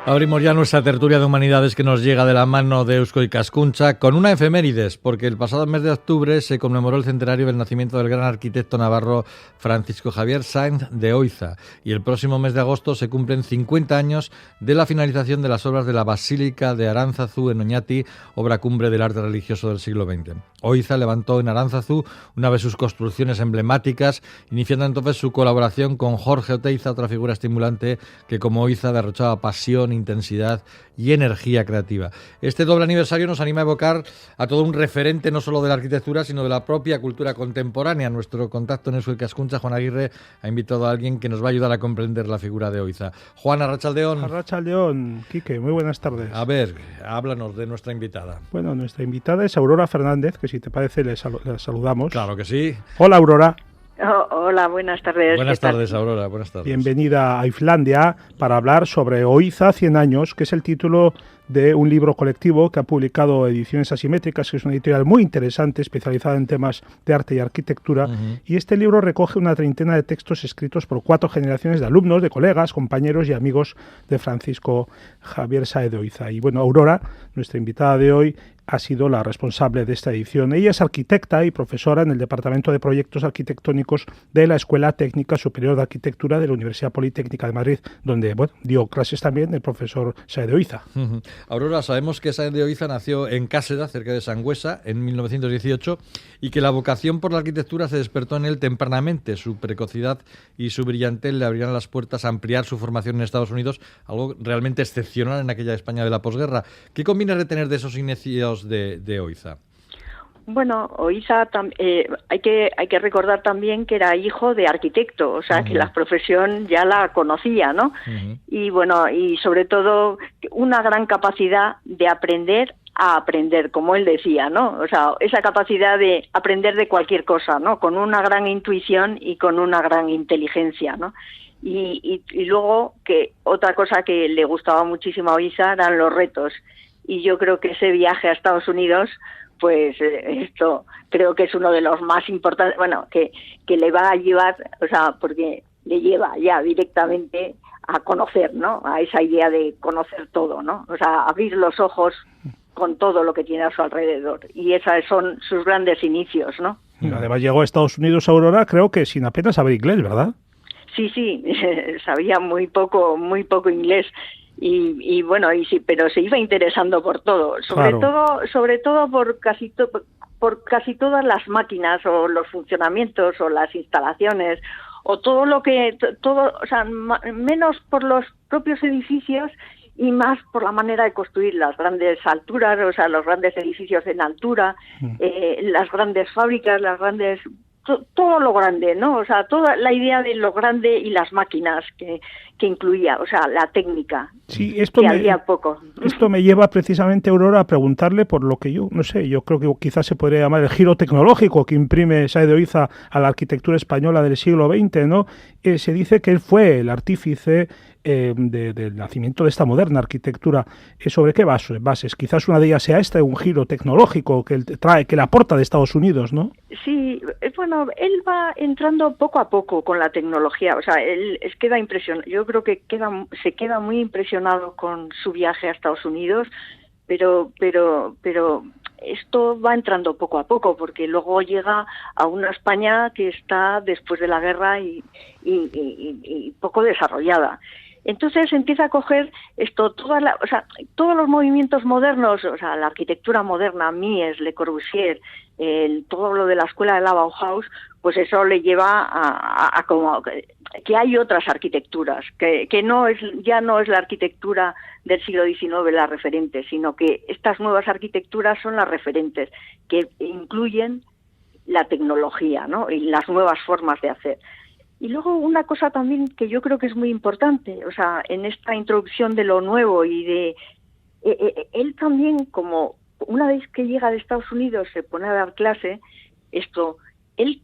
Abrimos ya nuestra tertulia de humanidades que nos llega de la mano de Eusko Ikaskuntza con una efemérides, porque el pasado mes de octubre se conmemoró el centenario del nacimiento del gran arquitecto navarro Francisco Javier Sáenz de Oiza, y el próximo mes de agosto se cumplen 50 años de la finalización de las obras de la Basílica de Aránzazu en Oñati, obra cumbre del arte religioso del siglo XX. Oiza levantó en Aránzazu una de sus construcciones emblemáticas, iniciando entonces su colaboración con Jorge Oteiza, otra figura estimulante que como Oiza derrochaba pasión, intensidad y energía creativa. Este doble aniversario nos anima a evocar a todo un referente no solo de la arquitectura, sino de la propia cultura contemporánea. Nuestro contacto en Eusko Ikaskuntza, Juan Aguirre, ha invitado a alguien que nos va a ayudar a comprender la figura de Oiza. Juan, arratsaldeón. Arratsaldeón, Quique, muy buenas tardes. A ver, háblanos de nuestra invitada. Bueno, nuestra invitada es Aurora Fernández, que si te parece le saludamos. Claro que sí. Hola, Aurora. Hola, buenas tardes. Buenas tardes, Aurora, buenas tardes. Bienvenida a Islandia para hablar sobre Oiza 100 años, que es el título de un libro colectivo que ha publicado Ediciones Asimétricas, que es una editorial muy interesante, especializada en temas de arte y arquitectura. Y este libro recoge una treintena de textos escritos por 4 generaciones de alumnos, de colegas, compañeros y amigos de Francisco Javier Sáenz de Oiza. Y bueno, Aurora, nuestra invitada de hoy, ha sido la responsable de esta edición. Ella es arquitecta y profesora en el Departamento de Proyectos Arquitectónicos de la Escuela Técnica Superior de Arquitectura de la Universidad Politécnica de Madrid, donde dio clases también el profesor Sáenz de Oiza. Aurora, sabemos que Sáenz de Oiza nació en Cáseda, cerca de Sangüesa, en 1918, y que la vocación por la arquitectura se despertó en él tempranamente. Su precocidad y su brillantez le abrirán las puertas a ampliar su formación en Estados Unidos, algo realmente excepcional en aquella España de la posguerra. ¿Qué conviene retener de esos inicios de Oiza? Bueno, Oiza hay que recordar también que era hijo de arquitecto, o sea que la profesión ya la conocía, ¿no? Y bueno, y sobre todo una gran capacidad de aprender a aprender, como él decía, ¿no? O sea, esa capacidad de aprender de cualquier cosa, ¿no? Con una gran intuición y con una gran inteligencia, ¿no? Y luego que otra cosa que le gustaba muchísimo a Oiza eran los retos. Y yo creo que ese viaje a Estados Unidos, pues esto creo que es uno de los más importantes, bueno, que le va a llevar, o sea, porque le lleva ya directamente a conocer, ¿no? A esa idea de conocer todo, ¿no? O sea, abrir los ojos con todo lo que tiene a su alrededor. Y esos son sus grandes inicios, ¿no? Y además llegó a Estados Unidos, Aurora, creo que sin apenas saber inglés, ¿verdad? Sí, sabía muy poco inglés. Y bueno, sí, pero se iba interesando por todo, sobre todo por casi todas las máquinas o los funcionamientos o las instalaciones o todo, o sea, menos por los propios edificios y más por la manera de construir las grandes alturas, o sea, los grandes edificios en altura, las grandes fábricas, todo lo grande, ¿no? O sea, toda la idea de lo grande y las máquinas que incluía, o sea, la técnica. Sí, esto me lleva precisamente, Aurora, a preguntarle por lo que yo, no sé, yo creo que quizás se podría llamar el giro tecnológico que imprime Sáenz de Oiza a la arquitectura española del siglo XX, ¿no? Se dice que él fue el artífice del nacimiento de esta moderna arquitectura. ¿Sobre qué bases? Quizás una de ellas sea un giro tecnológico que él trae, que le aporta de Estados Unidos, ¿no? Sí, bueno, él va entrando poco a poco con la tecnología, o sea, él queda impresionado, yo creo que se queda muy impresionado con su viaje a Estados Unidos, pero esto va entrando poco a poco, porque luego llega a una España que está después de la guerra y poco desarrollada. Entonces empieza a coger todos los movimientos modernos, o sea, la arquitectura moderna, Mies, Le Corbusier, todo lo de la escuela de la Bauhaus, pues eso le lleva a como que hay otras arquitecturas, que ya no es la arquitectura del siglo XIX la referente, sino que estas nuevas arquitecturas son las referentes, que incluyen la tecnología, ¿no? Y las nuevas formas de hacer. Y luego una cosa también que yo creo que es muy importante, o sea, en esta introducción de lo nuevo y de él también, como una vez que llega de Estados Unidos se pone a dar clase, él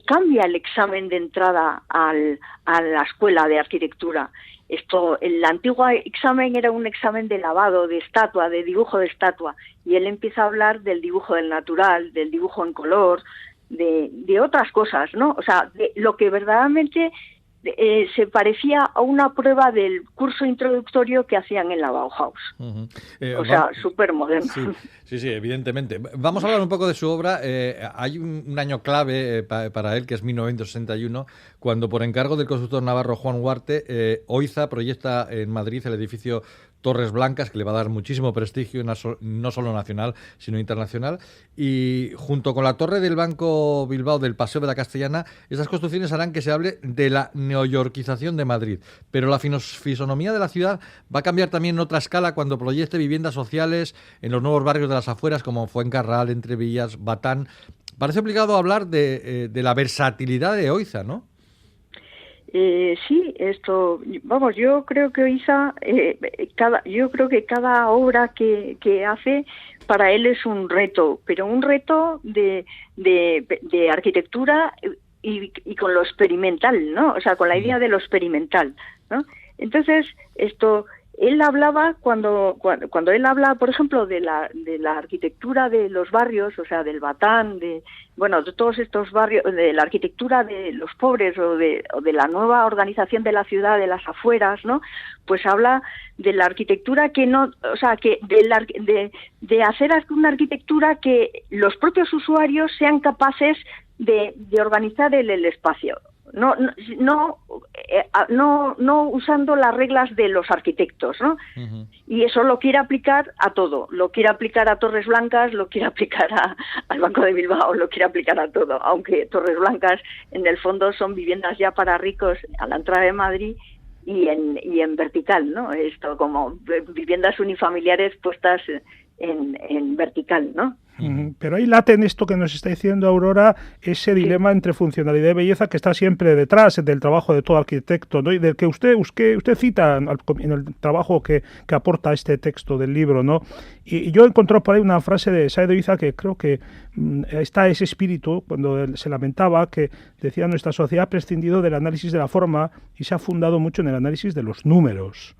cambia el examen de entrada a la escuela de arquitectura. El antiguo examen era un examen de lavado, de estatua, de dibujo de estatua, y él empieza a hablar del dibujo del natural, del dibujo en color, de otras cosas, ¿no? O sea, de lo que verdaderamente se parecía a una prueba del curso introductorio que hacían en la Bauhaus. O sea, súper moderno. Sí, evidentemente. Vamos a hablar un poco de su obra. Hay un año clave para él, que es 1961, cuando por encargo del constructor navarro Juan Huarte, Oiza proyecta en Madrid el edificio Torres Blancas, que le va a dar muchísimo prestigio, no solo nacional, sino internacional. Y junto con la torre del Banco Bilbao del Paseo de la Castellana, esas construcciones harán que se hable de la neoyorquización de Madrid. Pero la fisonomía de la ciudad va a cambiar también en otra escala cuando proyecte viviendas sociales en los nuevos barrios de las afueras, como Fuencarral, Entrevillas, Batán. Parece obligado hablar de la versatilidad de Oiza, ¿no? Sí, vamos, yo creo que Oiza, yo creo que cada obra que hace para él es un reto, pero un reto de arquitectura y con lo experimental, ¿no? O sea, con la idea de lo experimental, ¿no? Entonces, él hablaba cuando él habla, por ejemplo, de la arquitectura de los barrios, o sea, del Batán, de todos estos barrios, de la arquitectura de los pobres o de la nueva organización de la ciudad, de las afueras, ¿no? Pues habla de la arquitectura que no, o sea, que de hacer una arquitectura que los propios usuarios sean capaces de organizar el espacio. No usando las reglas de los arquitectos, ¿no? Uh-huh. Y eso lo quiere aplicar a todo, lo quiere aplicar a Torres Blancas, lo quiere aplicar al Banco de Bilbao, lo quiere aplicar a todo, aunque Torres Blancas en el fondo son viviendas ya para ricos a la entrada de Madrid y en vertical, ¿no? Esto como viviendas unifamiliares puestas en vertical, ¿no? Pero ahí late en esto que nos está diciendo Aurora ese dilema entre funcionalidad y belleza que está siempre detrás del trabajo de todo arquitecto, ¿no? Y del que usted cita en el trabajo que aporta este texto del libro, ¿no? Y yo he encontrado por ahí una frase de Sáenz de Oiza que creo que está ese espíritu cuando él se lamentaba, que decía: nuestra sociedad ha prescindido del análisis de la forma y se ha fundado mucho en el análisis de los números.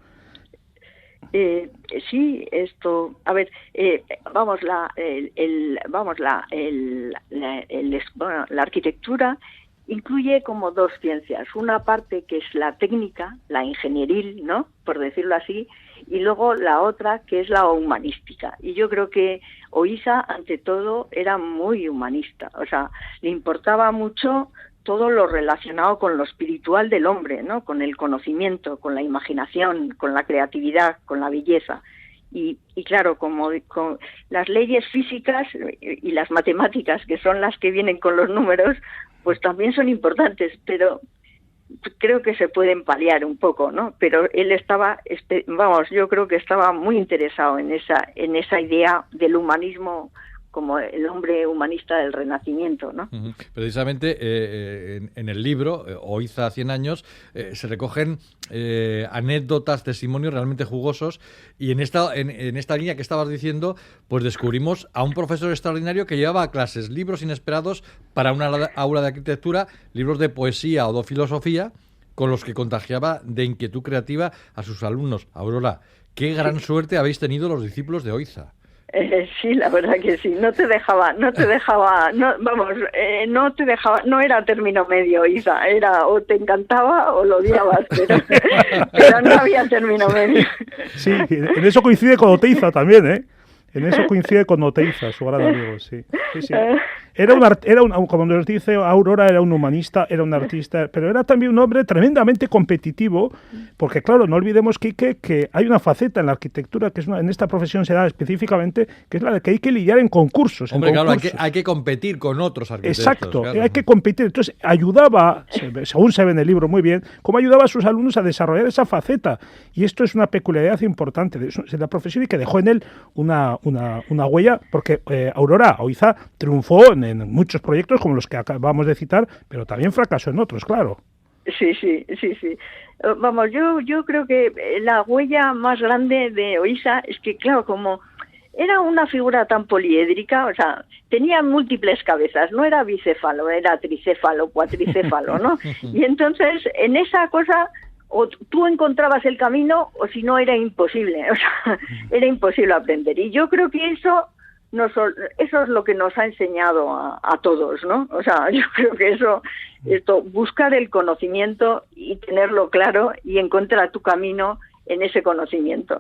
Sí, la arquitectura incluye como dos ciencias, una parte que es la técnica, la ingenieril, ¿no?, por decirlo así, y luego la otra que es la humanística. Y yo creo que Oiza, ante todo, era muy humanista, o sea, le importaba mucho todo lo relacionado con lo espiritual del hombre, ¿no? Con el conocimiento, con la imaginación, con la creatividad, con la belleza. Y claro, como con las leyes físicas y las matemáticas, que son las que vienen con los números, pues también son importantes, pero creo que se pueden paliar un poco, ¿no? Pero él yo creo que estaba muy interesado en esa idea del humanismo como el hombre humanista del Renacimiento, ¿no? Uh-huh. Precisamente en el libro, Oiza 100 años, se recogen anécdotas, testimonios realmente jugosos, y en esta línea que estabas diciendo, pues descubrimos a un profesor extraordinario que llevaba a clases libros inesperados para una aula de arquitectura, libros de poesía o de filosofía, con los que contagiaba de inquietud creativa a sus alumnos. Aurora, qué gran suerte habéis tenido los discípulos de Oiza. Sí, la verdad que sí, no te dejaba, no era término medio, Isa, era o te encantaba o lo odiabas, pero no había término medio. Sí, en eso coincide con Oteiza también, ¿eh? En eso coincide con Oteiza, su gran amigo, sí. Era como nos dice Aurora, era un humanista, era un artista, pero era también un hombre tremendamente competitivo, porque claro, no olvidemos, Quique, que hay una faceta en la arquitectura, que en esta profesión se da específicamente, que es la de que hay que lidiar en concursos. Hombre, claro, hay que competir con otros arquitectos. Exacto, claro. Hay que competir. Entonces, ayudaba, según se ve en el libro muy bien, cómo ayudaba a sus alumnos a desarrollar esa faceta. Y esto es una peculiaridad importante de la profesión y que dejó en él una huella, porque Aurora Oiza triunfó en muchos proyectos como los que acabamos de citar, pero también fracasó en otros, claro. Sí. Vamos, yo creo que la huella más grande de Oiza es que, claro, como era una figura tan poliédrica, o sea, tenía múltiples cabezas, no era bicéfalo, era tricéfalo, cuatricéfalo, ¿no? Y entonces, en esa cosa, o tú encontrabas el camino, o si no, era imposible, o sea, era imposible aprender. Y yo creo que eso eso es lo que nos ha enseñado a todos, ¿no? O sea, yo creo que esto, buscar el conocimiento y tenerlo claro y encontrar tu camino en ese conocimiento.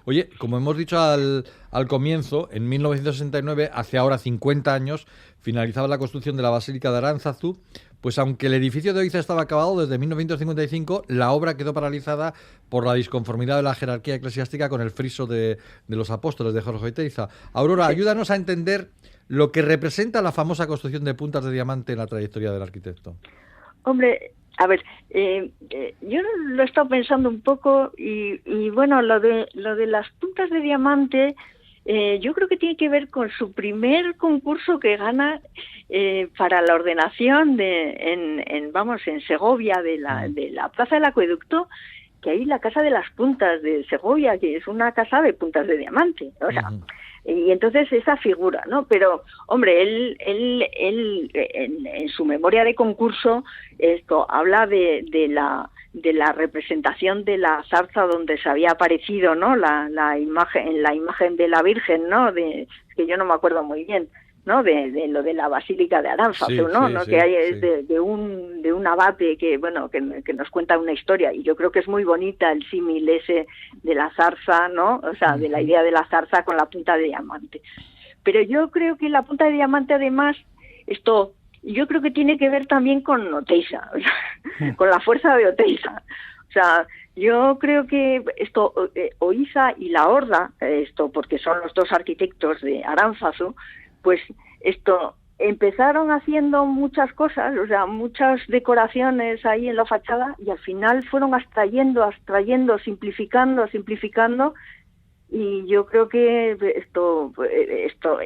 Oye, como hemos dicho al comienzo, en 1969, hace ahora 50 años, finalizaba la construcción de la Basílica de Aránzazu. Pues aunque el edificio de Oiza estaba acabado desde 1955, la obra quedó paralizada por la disconformidad de la jerarquía eclesiástica con el friso de los apóstoles de Jorge Oteiza. Aurora, ayúdanos a entender lo que representa la famosa construcción de puntas de diamante en la trayectoria del arquitecto. Hombre, a ver, yo lo he estado pensando un poco y bueno, lo de las puntas de diamante, yo creo que tiene que ver con su primer concurso que gana para la ordenación en Segovia de la Plaza del Acueducto, que hay la Casa de las Puntas de Segovia, que es una casa de puntas de diamante, o sea, y entonces esa figura, ¿no? Pero, hombre, él en su memoria de concurso habla de la representación de la zarza donde se había aparecido, ¿no? La imagen de la Virgen, ¿no? Que yo no me acuerdo muy bien, ¿no? De lo de la Basílica de Aránzazu, sí, ¿no? Sí, ¿no? sí, Que hay sí. de un abate que nos cuenta una historia, y yo creo que es muy bonita el símil ese de la zarza, ¿no? O sea, de la idea de la zarza con la punta de diamante. Pero yo creo que la punta de diamante, además, yo creo que tiene que ver también con Oteiza, o sea, con la fuerza de Oteiza. O sea, yo creo que Oiza y la Horda, porque son los dos arquitectos de Aránzazu, pues empezaron haciendo muchas cosas, o sea, muchas decoraciones ahí en la fachada, y al final fueron abstrayendo, simplificando, y yo creo que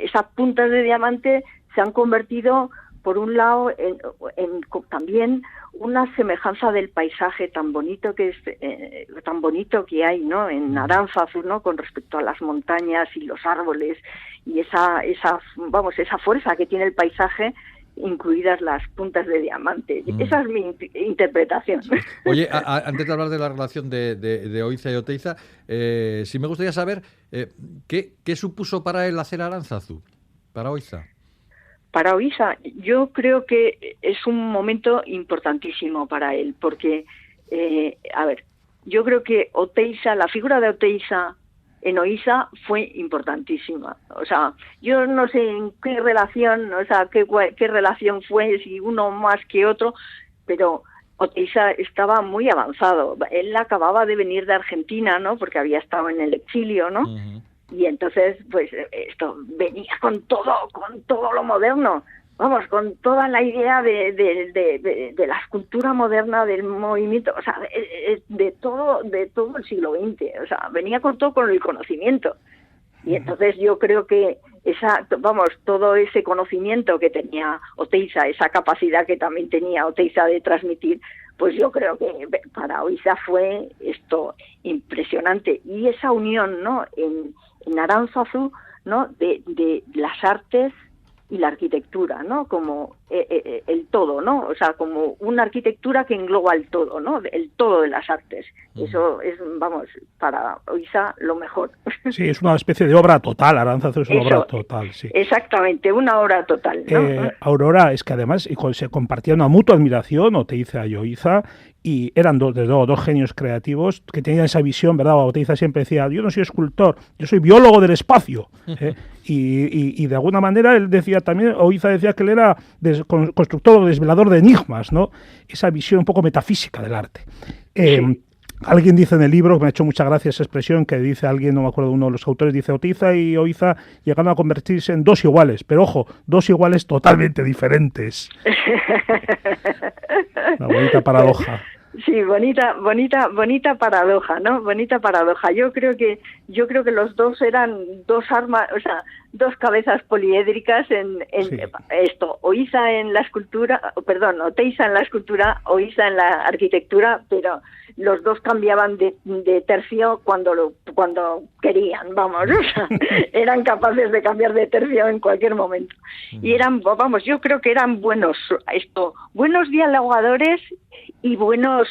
esas puntas de diamante se han convertido, por un lado, en también una semejanza del paisaje tan bonito que hay, ¿no? En Aránzazu, ¿no? Con respecto a las montañas y los árboles y esa fuerza que tiene el paisaje, incluidas las puntas de diamante. Esa es mi interpretación. Oye, antes de hablar de la relación de Oiza y Oteiza, sí me gustaría saber qué supuso para él hacer Aránzazu, para Oiza. Para Oiza, yo creo que es un momento importantísimo para él, porque, yo creo que Oteiza, la figura de Oteiza en Oiza fue importantísima. O sea, yo no sé en qué relación, o sea, qué relación fue, si uno más que otro, pero Oteiza estaba muy avanzado. Él acababa de venir de Argentina, ¿no? Porque había estado en el exilio, ¿no? Uh-huh. Y entonces, pues, venía con todo lo moderno, vamos, con toda la idea de la escultura moderna, del movimiento, o sea, de todo el siglo XX, o sea, venía con el conocimiento. Y entonces yo creo que todo ese conocimiento que tenía Oteiza, esa capacidad que también tenía Oteiza de transmitir, pues yo creo que para Oiza fue impresionante. Y esa unión, ¿no? En Aránzazu, ¿no? De las artes y la arquitectura, ¿no? Como el todo, ¿no? O sea, como una arquitectura que engloba el todo, ¿no? El todo de las artes. Eso es, para Oiza lo mejor. Sí, es una especie de obra total. Aránzazu es una obra total, sí. Exactamente, una obra total, ¿no? Aurora, es que además se compartía una mutua admiración, Oteiza y Oiza, y eran dos genios creativos que tenían esa visión, ¿verdad? Oteiza siempre decía, yo no soy escultor, yo soy biólogo del espacio. Y de alguna manera él decía también, Oiza decía que él era constructor o desvelador de enigmas, ¿no? Esa visión un poco metafísica del arte. Sí. Alguien dice en el libro, que me ha hecho mucha gracia esa expresión, que dice alguien, no me acuerdo, uno de los autores, dice Oteiza y Oiza llegaron a convertirse en dos iguales, pero ojo, dos iguales totalmente diferentes. Una bonita paradoja. Sí, bonita paradoja, ¿no? Bonita paradoja. Yo creo que los dos eran dos armas, o sea, dos cabezas poliédricas en sí. Oiza en la escultura, Oteiza en la escultura, Oiza en la arquitectura, pero los dos cambiaban de tercio cuando querían, vamos, o sea, eran capaces de cambiar de tercio en cualquier momento. Y yo creo que eran buenos dialogadores y buenos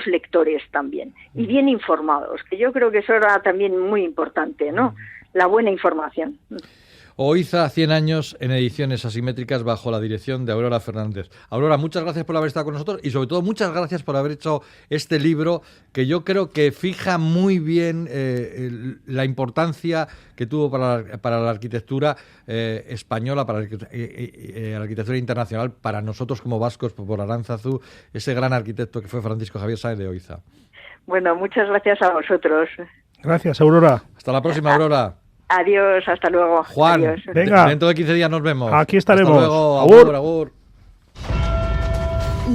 lectores también, y bien informados, que yo creo que eso era también muy importante, ¿no? la buena información. Oiza, 100 años en ediciones asimétricas bajo la dirección de Aurora Fernández. Aurora, muchas gracias por haber estado con nosotros y sobre todo muchas gracias por haber hecho este libro que yo creo que fija muy bien la importancia que tuvo para la arquitectura española, para la arquitectura internacional, para nosotros como vascos, por Aránzazu, ese gran arquitecto que fue Francisco Javier Sáenz de Oiza. Bueno, muchas gracias a vosotros. Gracias, Aurora. Hasta la próxima, Aurora. Adiós, hasta luego. Juan, Adiós. Venga. Dentro de 15 días nos vemos. Aquí estaremos. Hasta luego. Agur. Agur.